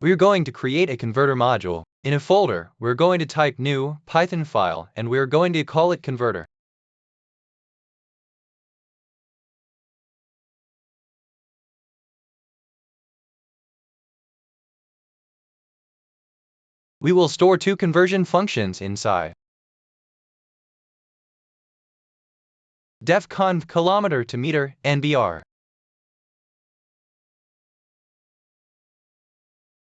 We're going to create a converter module. In a folder, we're going to type new Python file and we're going to call it converter. We will store two conversion functions inside. Def conv kilometer to meter NBR.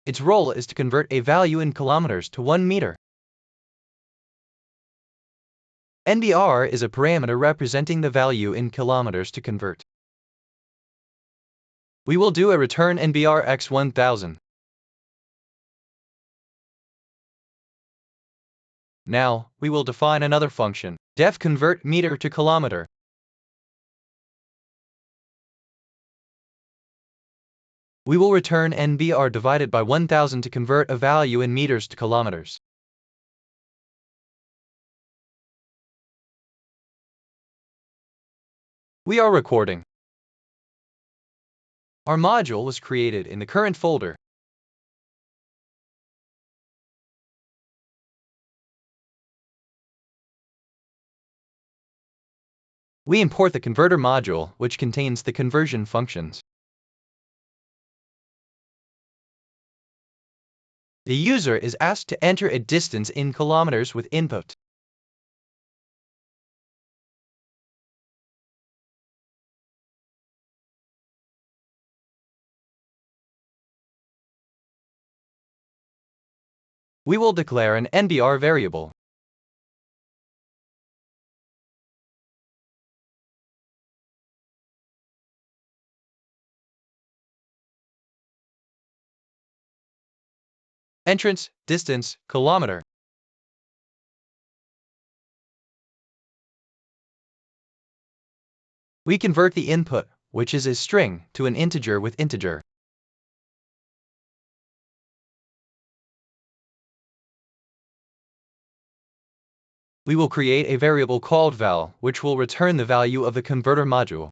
Its role is to convert a value in kilometers to 1 meter. NBR is a parameter representing the value in kilometers to convert. We will do a return NBR x 1000. Now, we will define another function, def convert meter to kilometer. We will return NBR divided by 1000 to convert a value in meters to kilometers. We are recording. Our module was created in the current folder. We import the converter module, which contains the conversion functions. The user is asked to enter a distance in kilometers with input. We will declare an NBR variable. Entrance, distance, kilometer. We convert the input, which is a string, to an integer with integer. We will create a variable called val, which will return the value of the converter module.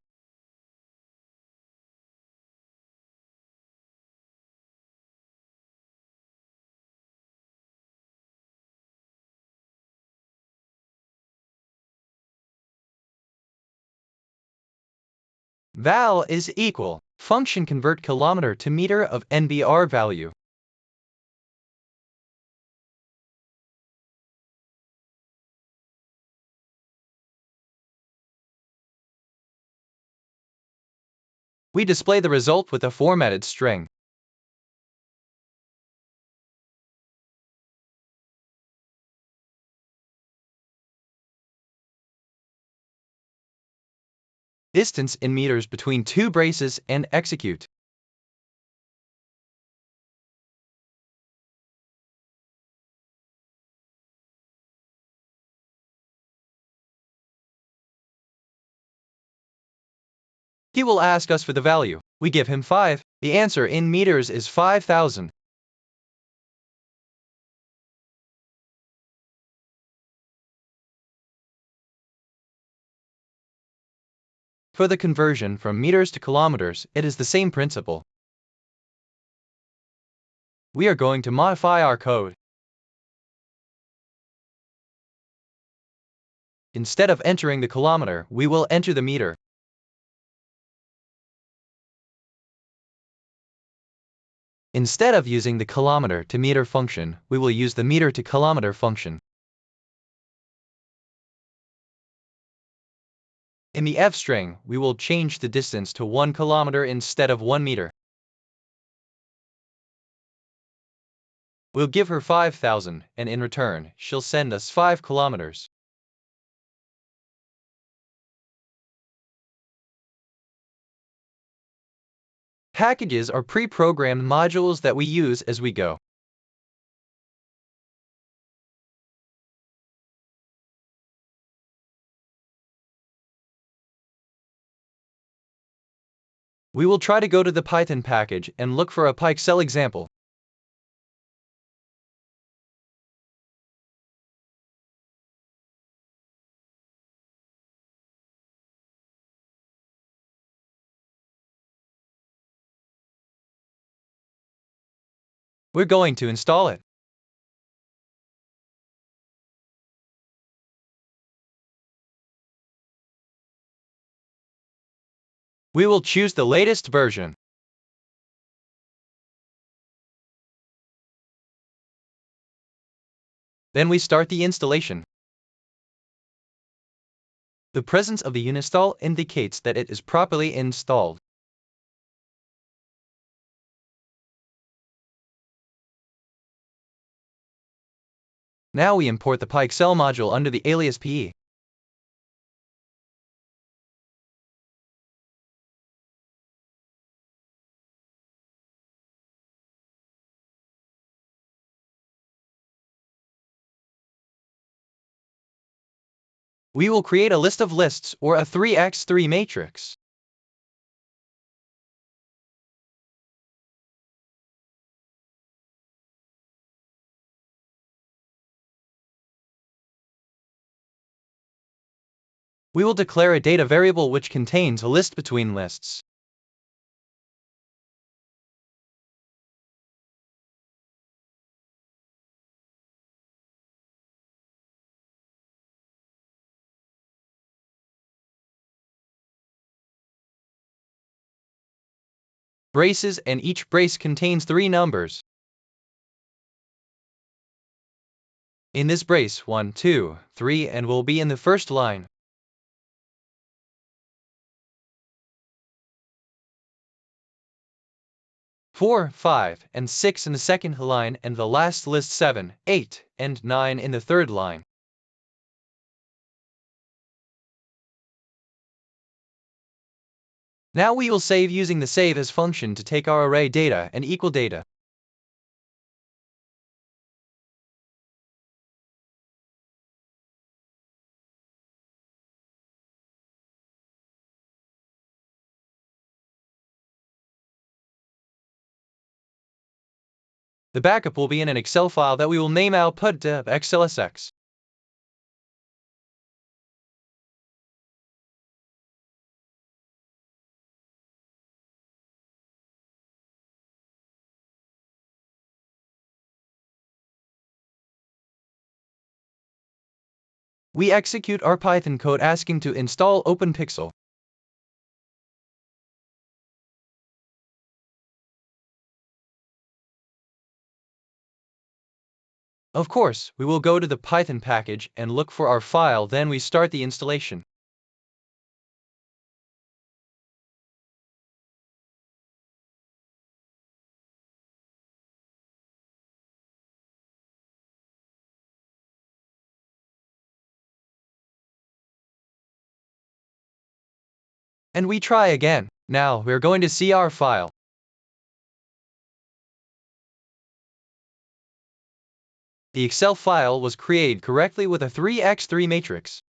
Val is equal, function convert kilometer to meter of NBR value. We display the result with a formatted string. Distance in meters between two braces and execute. He will ask us for the value. We give him 5. The answer in meters is 5,000. For the conversion from meters to kilometers, it is the same principle. We are going to modify our code. Instead of entering the kilometer, we will enter the meter. Instead of using the kilometer to meter function, we will use the meter to kilometer function. In the f string, we will change the distance to 1 kilometer instead of 1 meter. We'll give her 5,000, and in return, she'll send us 5 kilometers. Packages are pre-programmed modules that we use as we go. We will try to go to the Python package and look for a Pixel example. We're going to install it. We will choose the latest version. Then we start the installation. The presence of the uninstall indicates that it is properly installed. Now we import the PyXL module under the alias PE. We will create a list of lists or a 3x3 matrix. We will declare a data variable which contains a list between lists. Braces, and each brace contains 3 numbers. In this brace, 1, 2, 3, and will be in the first line. Four, 5, and 6 in the second line, and the last list 7, 8, and 9 in the third line. Now we will save using the save as function to take our array data and equal data. The backup will be in an Excel file that we will name output.xlsx. We execute our Python code asking to install OpenPixel. Of course, we will go to the Python package and look for our file, then we start the installation. And we try again. Now we're going to see our file. The Excel file was created correctly with a 3x3 matrix.